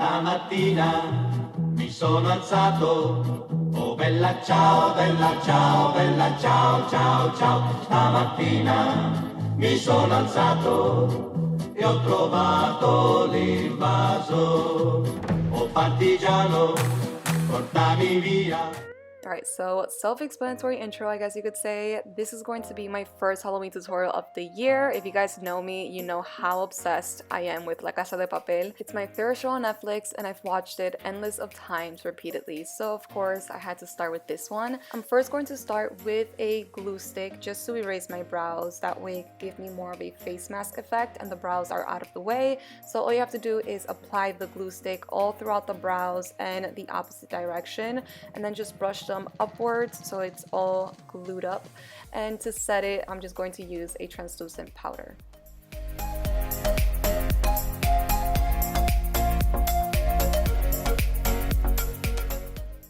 Stamattina mi sono alzato, oh bella ciao, bella ciao, bella ciao, ciao, ciao. Stamattina mi sono alzato e ho trovato l'invaso. Oh partigiano, portami via. Alright, so self-explanatory intro, I guess you could say. This is going to be my first Halloween tutorial of the year. If you guys know me, you know how obsessed I am with La Casa De Papel. It's my third show on Netflix and I've watched it endless of times repeatedly. So of course I had to start with this one. I'm first going to start with a glue stick just to erase my brows. That way it give me more of a face mask effect and the brows are out of the way. So all you have to do is apply the glue stick all throughout the brows and the opposite direction, and then just brush them upwards so it's all glued up. And to set it, I'm just going to use a translucent powder.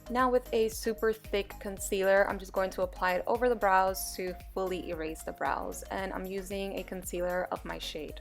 Now with a super thick concealer, I'm just going to apply it over the brows to fully erase the brows, and I'm using a concealer of my shade.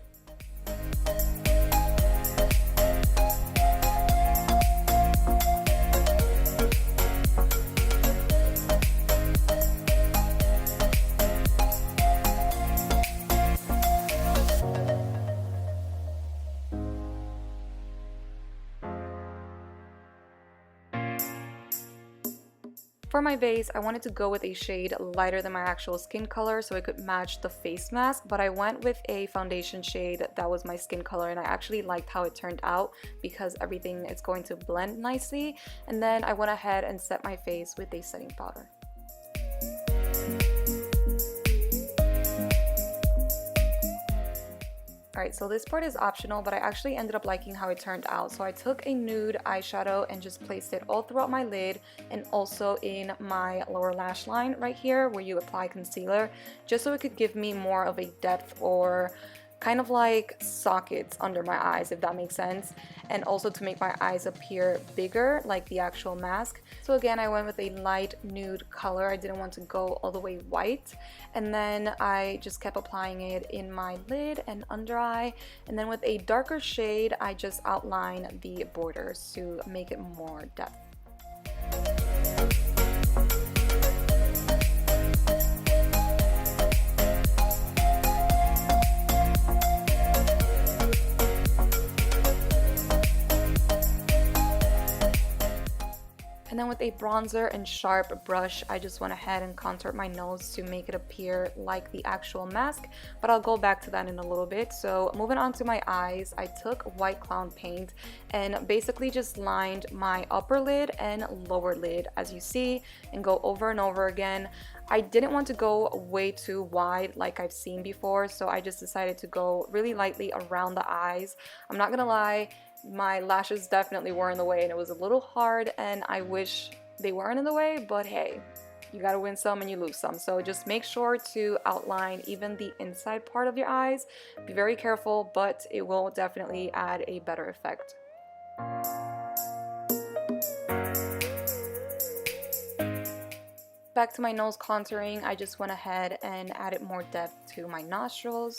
For my base, I wanted to go with a shade lighter than my actual skin color so it could match the face mask, but I went with a foundation shade that was my skin color, and I actually liked how it turned out because everything is going to blend nicely. And then I went ahead and set my face with a setting powder. Alright, so this part is optional, but I actually ended up liking how it turned out. So I took a nude eyeshadow and just placed it all throughout my lid and also in my lower lash line right here where you apply concealer, just so it could give me more of a depth, or kind of like sockets under my eyes, if that makes sense, and also to make my eyes appear bigger like the actual mask. So again, I went with a light nude color. I didn't want to go all the way white, and then I just kept applying it in my lid and under eye, and then with a darker shade I just outline the borders to make it more depth. And then with a bronzer and sharp brush, I just went ahead and contoured my nose to make it appear like the actual mask, but I'll go back to that in a little bit. So moving on to my eyes, I took white clown paint and basically just lined my upper lid and lower lid, as you see, and go over and over again. I didn't want to go way too wide like I've seen before, so I just decided to go really lightly around the eyes. I'm not gonna lie, my lashes definitely were in the way and it was a little hard, and I wish they weren't in the way, but hey, you gotta win some and you lose some. So just make sure to outline even the inside part of your eyes. Be very careful, but it will definitely add a better effect. Back to my nose contouring, I just went ahead and added more depth to my nostrils.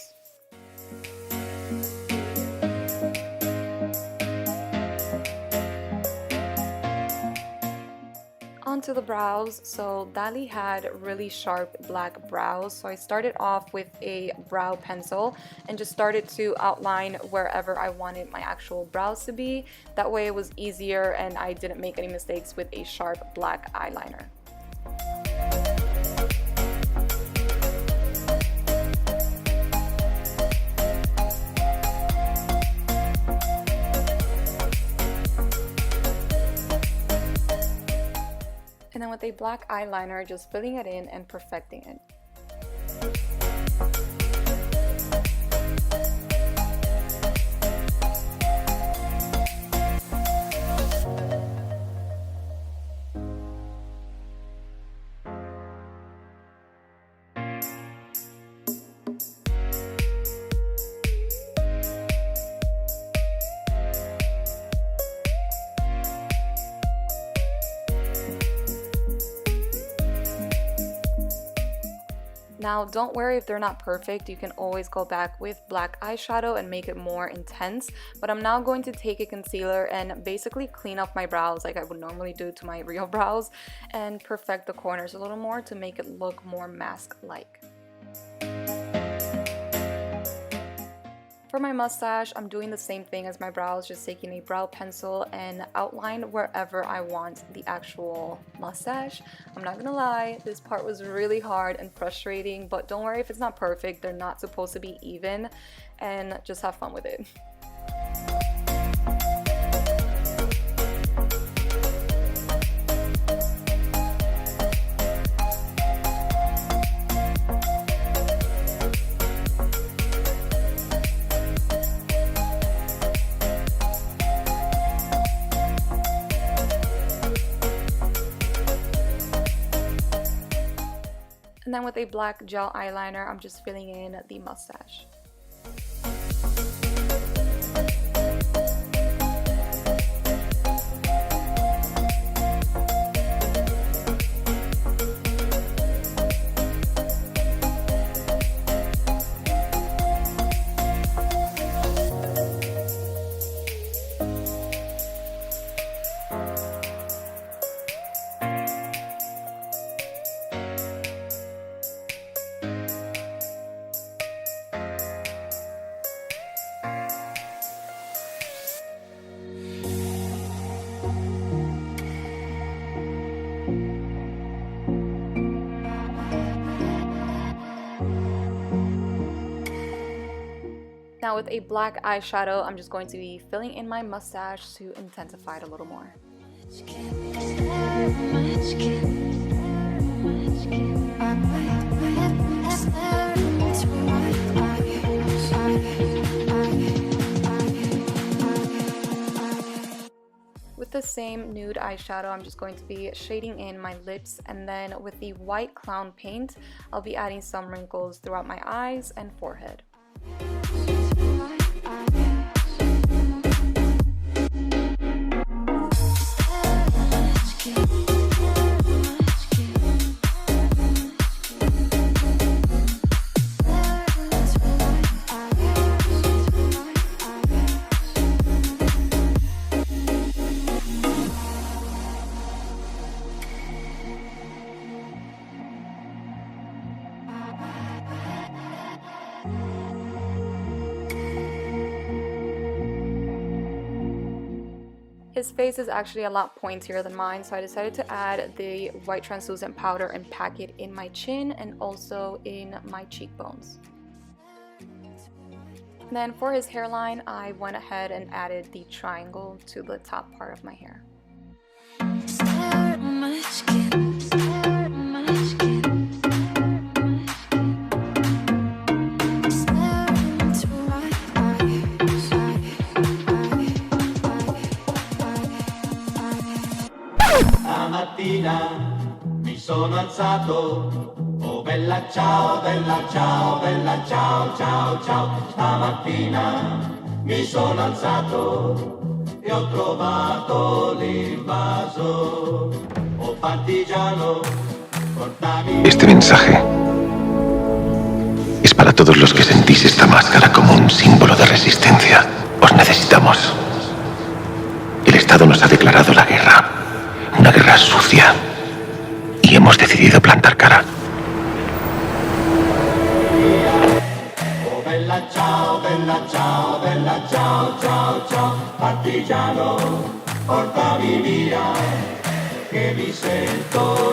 Onto the brows. So Dali had really sharp black brows, so I started off with a brow pencil and just started to outline wherever I wanted my actual brows to be. That way it was easier and I didn't make any mistakes with a sharp black eyeliner. And then with a black eyeliner, just filling it in and perfecting it. Now, don't worry if they're not perfect. You can always go back with black eyeshadow and make it more intense. But I'm now going to take a concealer and basically clean up my brows like I would normally do to my real brows and perfect the corners a little more to make it look more mask-like. For my mustache, I'm doing the same thing as my brows, just taking a brow pencil and outline wherever I want the actual mustache. I'm not gonna lie, this part was really hard and frustrating, but don't worry if it's not perfect. They're not supposed to be even, and just have fun with it. And then with a black gel eyeliner, I'm just filling in the mustache. Now with a black eyeshadow, I'm just going to be filling in my mustache to intensify it a little more. With the same nude eyeshadow, I'm just going to be shading in my lips, and then with the white clown paint, I'll be adding some wrinkles throughout my eyes and forehead. His face is actually a lot pointier than mine, so I decided to add the white translucent powder and pack it in my chin and also in my cheekbones. And then for his hairline, I went ahead and added the triangle to the top part of my hair. Stamattina mi sono alzato, oh bella ciao, bella ciao, bella ciao, ciao, ciao. Stamattina mi sono alzato e ho trovato l'invaso, oh partigiano, portami. Este mensaje es para todos los que sentís esta máscara como un símbolo de resistencia. Os necesitamos. El Estado nos ha declarado la guerra. Una guerra sucia. Y hemos decidido plantar cara. Oh bella ciao, bella ciao, bella ciao, ciao, ciao. Partigiano, portami via, che mi sento